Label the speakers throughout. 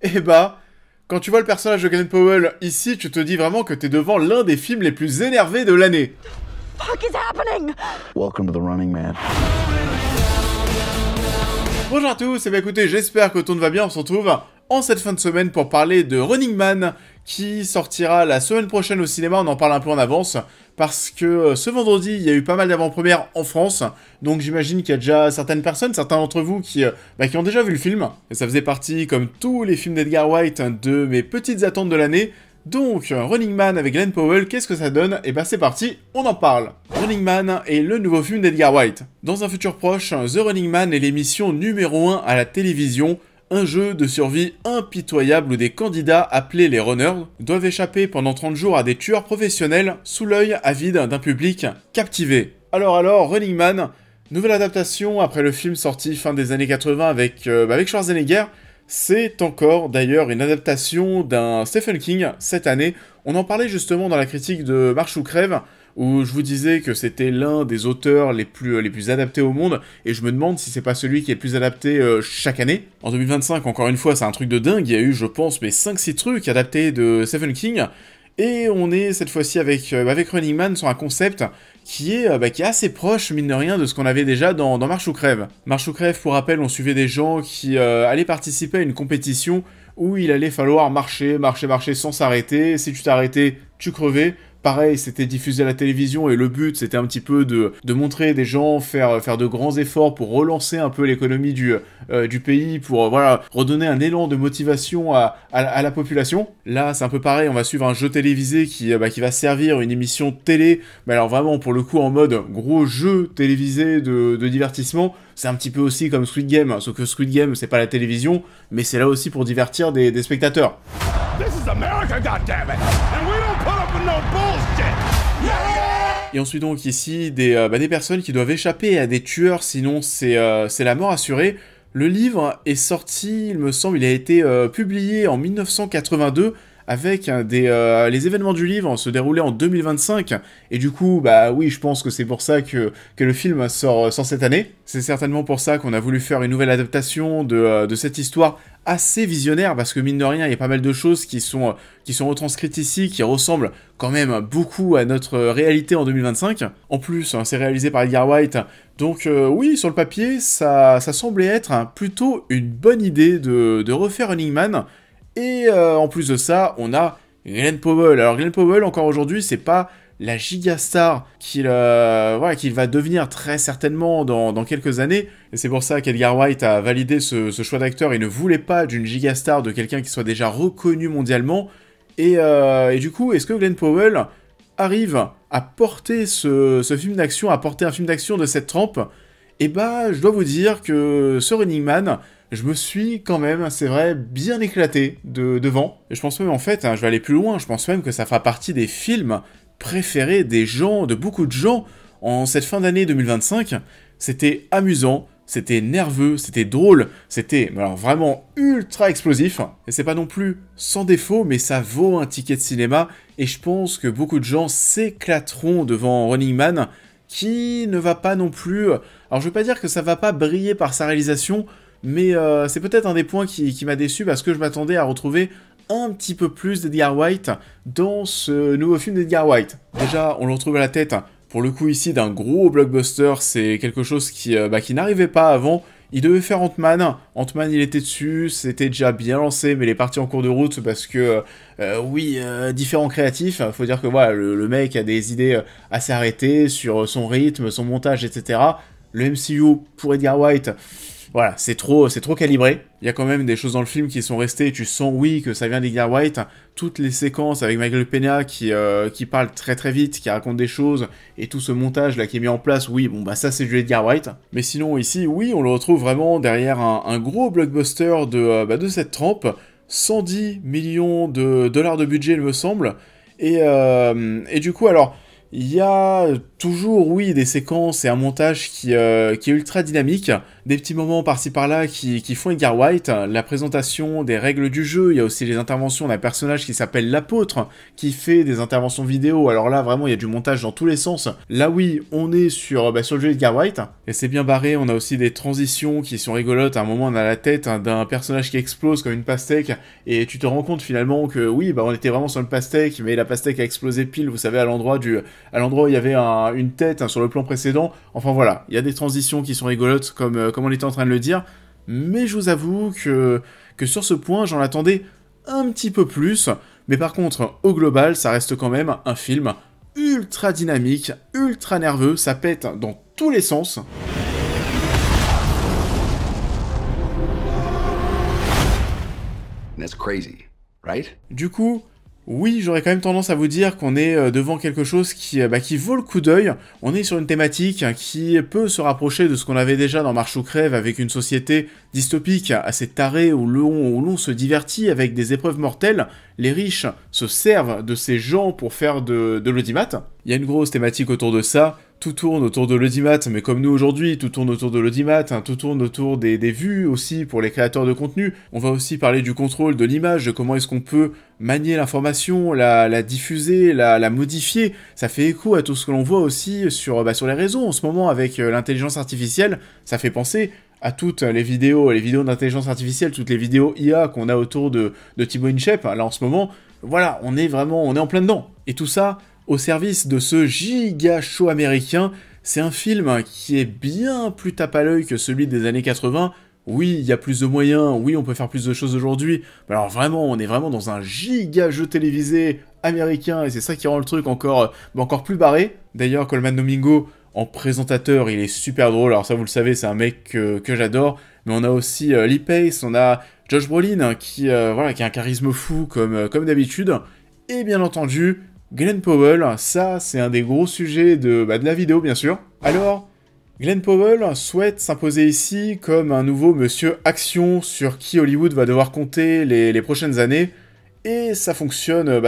Speaker 1: Eh bah, quand tu vois le personnage de Glenn Powell ici, tu te dis vraiment que t'es devant l'un des films les plus énervés de l'année.
Speaker 2: Fuck is happening?
Speaker 3: Welcome to the Running Man.
Speaker 1: Bonjour à tous, et bien écoutez, j'espère que tout va bien, on se retrouve en cette fin de semaine pour parler de Running Man, qui sortira la semaine prochaine au cinéma, on en parle un peu en avance, parce que ce vendredi, il y a eu pas mal d'avant-premières en France, donc j'imagine qu'il y a déjà certaines personnes, certains d'entre vous qui ont déjà vu le film, et ça faisait partie, comme tous les films d'Edgar Wright, de mes petites attentes de l'année. Donc, Running Man avec Glenn Powell, qu'est-ce que ça donne? Et bah c'est parti, on en parle. Running Man est le nouveau film d'Edgar Wright. Dans un futur proche, The Running Man est l'émission numéro 1 à la télévision, un jeu de survie impitoyable où des candidats appelés les runners doivent échapper pendant 30 jours à des tueurs professionnels sous l'œil avide d'un public captivé. Alors, Running Man, nouvelle adaptation après le film sorti fin des années 80 avec Schwarzenegger. C'est encore d'ailleurs une adaptation d'un Stephen King cette année. On en parlait justement dans la critique de Marche ou Crève, où je vous disais que c'était l'un des auteurs les plus adaptés au monde, et je me demande si c'est pas celui qui est le plus adapté chaque année. En 2025, encore une fois, c'est un truc de dingue, il y a eu, je pense, 5-6 trucs adaptés de Stephen King, et on est cette fois-ci avec Running Man sur un concept qui est assez proche, mine de rien, de ce qu'on avait déjà dans Marche ou Crève. Marche ou Crève, pour rappel, on suivait des gens qui allaient participer à une compétition où il allait falloir marcher sans s'arrêter. Si tu t'arrêtais, tu crevais. Pareil, c'était diffusé à la télévision et le but c'était un petit peu de montrer des gens faire de grands efforts pour relancer un peu l'économie du pays, pour redonner un élan de motivation à la population. Là c'est un peu pareil, on va suivre un jeu télévisé qui va servir une émission télé, mais alors vraiment pour le coup en mode gros jeu télévisé de divertissement. C'est un petit peu aussi comme Squid Game, sauf que Squid Game c'est pas la télévision, mais c'est là aussi pour divertir des spectateurs.
Speaker 4: This is America, goddammit! And we don't put up with no bullshit!
Speaker 1: Et on suit donc ici des personnes qui doivent échapper à des tueurs, sinon c'est la mort assurée. Le livre est sorti, il me semble, il a été publié en 1982, avec les événements du livre se déroulaient en 2025, et du coup, oui, je pense que c'est pour ça que le film sort cette année. C'est certainement pour ça qu'on a voulu faire une nouvelle adaptation de cette histoire assez visionnaire, parce que mine de rien, il y a pas mal de choses qui sont retranscrites ici, qui ressemblent quand même beaucoup à notre réalité en 2025. En plus, c'est réalisé par Edgar Wright, donc oui, sur le papier, ça semblait être plutôt une bonne idée de refaire Running Man. Et en plus de ça, on a Glenn Powell. Alors Glenn Powell, encore aujourd'hui, c'est pas la gigastar qu'il va devenir très certainement dans quelques années. Et c'est pour ça qu'Edgar Wright a validé ce choix d'acteur. Il ne voulait pas d'une gigastar, de quelqu'un qui soit déjà reconnu mondialement. Et du coup, est-ce que Glenn Powell arrive à porter ce film d'action, à porter un film d'action de cette trempe? Et je dois vous dire que ce Running Man, je me suis quand même, c'est vrai, bien éclaté devant. Et je pense même, en fait, je vais aller plus loin, je pense même que ça fera partie des films préférés des gens, de beaucoup de gens, en cette fin d'année 2025. C'était amusant, c'était nerveux, c'était drôle, c'était alors vraiment ultra explosif. Et c'est pas non plus sans défaut, mais ça vaut un ticket de cinéma. Et je pense que beaucoup de gens s'éclateront devant Running Man, qui ne va pas non plus... Alors je veux pas dire que ça va pas briller par sa réalisation, mais c'est peut-être un des points qui m'a déçu, parce que je m'attendais à retrouver un petit peu plus d'Edgar Wright dans ce nouveau film d'Edgar Wright. Déjà, on le retrouve à la tête, pour le coup ici, d'un gros blockbuster. C'est quelque chose qui n'arrivait pas avant. Il devait faire Ant-Man. Ant-Man, il était dessus, c'était déjà bien lancé, mais il est parti en cours de route parce que, différents créatifs. Faut dire que voilà, le mec a des idées assez arrêtées sur son rythme, son montage, etc. Le MCU, pour Edgar Wright... Voilà, c'est trop calibré. Il y a quand même des choses dans le film qui sont restées, tu sens, oui, que ça vient d'Edgar Wright. Toutes les séquences avec Michael Pena qui parle très très vite, qui raconte des choses, et tout ce montage là qui est mis en place, oui, ça c'est du Edgar Wright. Mais sinon ici, oui, on le retrouve vraiment derrière un gros blockbuster de cette trempe. 110 millions de dollars de budget, il me semble. Et du coup, alors... Il y a toujours, oui, des séquences et un montage qui est ultra dynamique. Des petits moments par-ci par-là qui font Edgar Wright, la présentation des règles du jeu, il y a aussi les interventions d'un personnage qui s'appelle l'apôtre, qui fait des interventions vidéo, alors là vraiment il y a du montage dans tous les sens. Là oui, on est sur le jeu d'Edgar Wright, et c'est bien barré, on a aussi des transitions qui sont rigolotes, à un moment on a la tête d'un personnage qui explose comme une pastèque, et tu te rends compte finalement que oui, on était vraiment sur une pastèque, mais la pastèque a explosé pile, vous savez, à l'endroit où il y avait une tête sur le plan précédent. Enfin voilà, il y a des transitions qui sont rigolotes comme on était en train de le dire, mais je vous avoue que sur ce point, j'en attendais un petit peu plus, mais par contre, au global, ça reste quand même un film ultra dynamique, ultra nerveux, ça pète dans tous les sens.
Speaker 3: That's crazy, right?
Speaker 1: Du coup, oui, j'aurais quand même tendance à vous dire qu'on est devant quelque chose qui vaut le coup d'œil. On est sur une thématique qui peut se rapprocher de ce qu'on avait déjà dans Marche ou Crève, avec une société dystopique assez tarée où l'on se divertit avec des épreuves mortelles. Les riches se servent de ces gens pour faire de l'audimat. Il y a une grosse thématique autour de ça. Tout tourne autour de l'audimat, mais comme nous aujourd'hui, tout tourne autour de l'audimat, tout tourne autour des vues aussi pour les créateurs de contenu. On va aussi parler du contrôle de l'image, de comment est-ce qu'on peut manier l'information, la diffuser, la modifier. Ça fait écho à tout ce que l'on voit aussi sur les réseaux en ce moment avec l'intelligence artificielle. Ça fait penser à toutes les vidéos d'intelligence artificielle, toutes les vidéos IA qu'on a autour de Thibaut Inchep. Là en ce moment, voilà, on est en plein dedans. Et tout ça au service de ce giga show américain. C'est un film qui est bien plus tape à l'œil que celui des années 80. Oui, il y a plus de moyens, oui, on peut faire plus de choses aujourd'hui, mais alors vraiment, on est vraiment dans un giga jeu télévisé américain, et c'est ça qui rend le truc encore plus barré. D'ailleurs, Colman Domingo, en présentateur, il est super drôle, alors ça vous le savez, c'est un mec que j'adore, mais on a aussi Lee Pace, on a Josh Brolin, qui a un charisme fou comme d'habitude, et bien entendu, Glenn Powell, ça c'est un des gros sujets de la vidéo bien sûr. Alors, Glenn Powell souhaite s'imposer ici comme un nouveau monsieur action sur qui Hollywood va devoir compter les prochaines années. Et ça fonctionne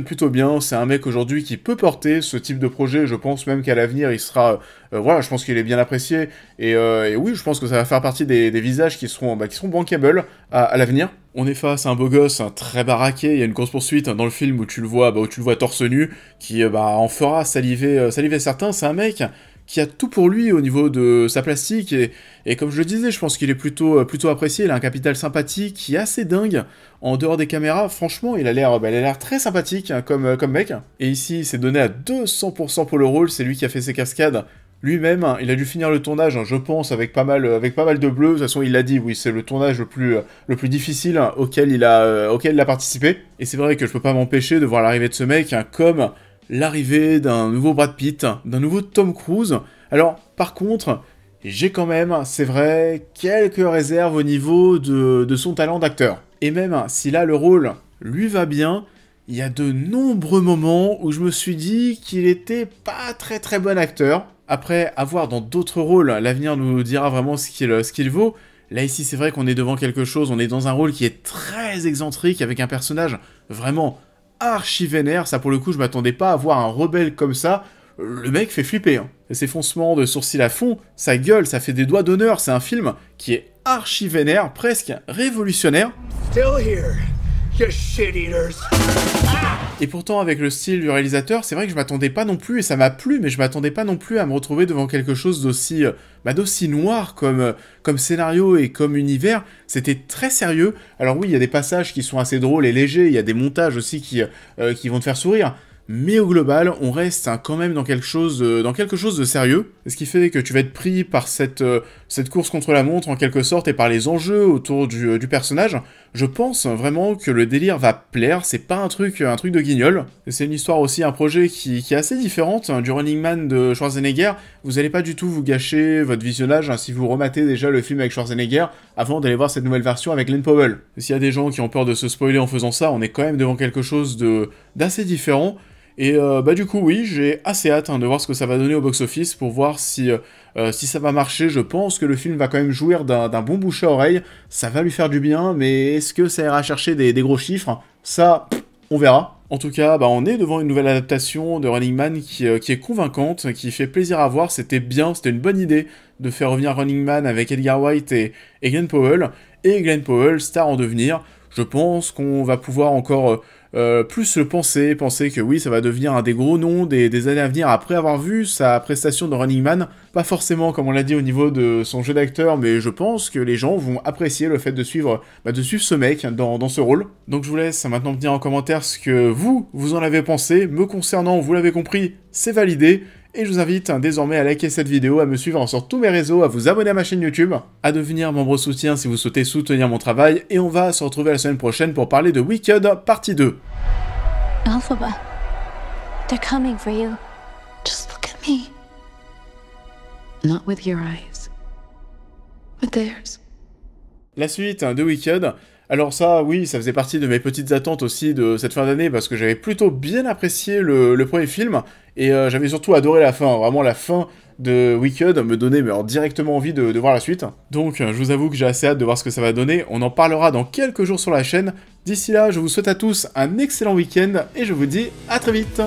Speaker 1: plutôt bien, c'est un mec aujourd'hui qui peut porter ce type de projet, je pense même qu'à l'avenir il sera, je pense qu'il est bien apprécié, et oui, je pense que ça va faire partie des visages qui seront bankable à l'avenir. On est face à un beau gosse, très baraqué, il y a une course-poursuite dans le film où tu le vois torse nu, qui en fera saliver certains, c'est un mec qui a tout pour lui au niveau de sa plastique, et comme je le disais, je pense qu'il est plutôt apprécié, il a un capital sympathique qui est assez dingue, en dehors des caméras, franchement, il a l'air très sympathique comme mec, et ici, c'est donné à 200% pour le rôle, c'est lui qui a fait ses cascades, lui-même, il a dû finir le tournage, je pense, avec pas mal de bleu, de toute façon, il l'a dit, oui, c'est le tournage le plus difficile auquel il a participé, et c'est vrai que je peux pas m'empêcher de voir l'arrivée de ce mec, comme l'arrivée d'un nouveau Brad Pitt, d'un nouveau Tom Cruise. Alors, par contre, j'ai quand même, c'est vrai, quelques réserves au niveau de son talent d'acteur. Et même si là, le rôle lui va bien, il y a de nombreux moments où je me suis dit qu'il était pas très très bon acteur. Après, à voir dans d'autres rôles, l'avenir nous dira vraiment ce qu'il vaut. Là, ici, c'est vrai qu'on est devant quelque chose, on est dans un rôle qui est très excentrique, avec un personnage vraiment archi vénère, ça pour le coup je m'attendais pas à voir un rebelle comme ça, le mec fait flipper. Et ses foncements de sourcils à fond, sa gueule, ça fait des doigts d'honneur, c'est un film qui est archi vénère, presque révolutionnaire.
Speaker 4: Still here, you shit-eaters.
Speaker 1: Et pourtant avec le style du réalisateur, c'est vrai que je m'attendais pas non plus, et ça m'a plu, mais je m'attendais pas non plus à me retrouver devant quelque chose d'aussi noir comme scénario et comme univers. C'était très sérieux. Alors oui, il y a des passages qui sont assez drôles et légers, il y a des montages aussi qui vont te faire sourire, mais au global, on reste quand même dans quelque chose de sérieux, ce qui fait que tu vas être pris par cette course contre la montre en quelque sorte, et par les enjeux autour du personnage. Je pense vraiment que le délire va plaire, c'est pas un truc de guignol. C'est une histoire aussi, un projet qui est assez différente du Running Man de Schwarzenegger. Vous allez pas du tout vous gâcher votre visionnage si vous rematez déjà le film avec Schwarzenegger avant d'aller voir cette nouvelle version avec Glenn Powell. S'il y a des gens qui ont peur de se spoiler en faisant ça, on est quand même devant quelque chose d'assez différent. Et du coup oui, j'ai assez hâte de voir ce que ça va donner au box-office pour voir si ça va marcher. Je pense que le film va quand même jouir d'un bon bouche à oreille, ça va lui faire du bien, mais est-ce que ça ira chercher des gros chiffres? Ça, on verra. En tout cas, on est devant une nouvelle adaptation de Running Man qui est convaincante, qui fait plaisir à voir, c'était bien, c'était une bonne idée de faire revenir Running Man avec Edgar Wright et Glenn Powell, et Glenn Powell, star en devenir. Je pense qu'on va pouvoir encore plus le penser que oui, ça va devenir un des gros noms des années à venir après avoir vu sa prestation de Running Man. Pas forcément, comme on l'a dit, au niveau de son jeu d'acteur, mais je pense que les gens vont apprécier le fait de suivre ce mec dans ce rôle. Donc je vous laisse maintenant me dire en commentaire ce que vous en avez pensé. Me concernant, vous l'avez compris, c'est validé. Et je vous invite désormais à liker cette vidéo, à me suivre sur tous mes réseaux, à vous abonner à ma chaîne YouTube, à devenir membre soutien si vous souhaitez soutenir mon travail, et on va se retrouver la semaine prochaine pour parler de Wicked partie 2.
Speaker 2: Elphaba, they're coming for you. Just look at me.
Speaker 3: Not with your eyes, but theirs.
Speaker 1: La suite de Wicked. Alors ça, oui, ça faisait partie de mes petites attentes aussi de cette fin d'année, parce que j'avais plutôt bien apprécié le premier film, et j'avais surtout adoré la fin, vraiment la fin de Wicked me donnait directement envie de voir la suite. Donc je vous avoue que j'ai assez hâte de voir ce que ça va donner, on en parlera dans quelques jours sur la chaîne. D'ici là, je vous souhaite à tous un excellent week-end, et je vous dis à très vite.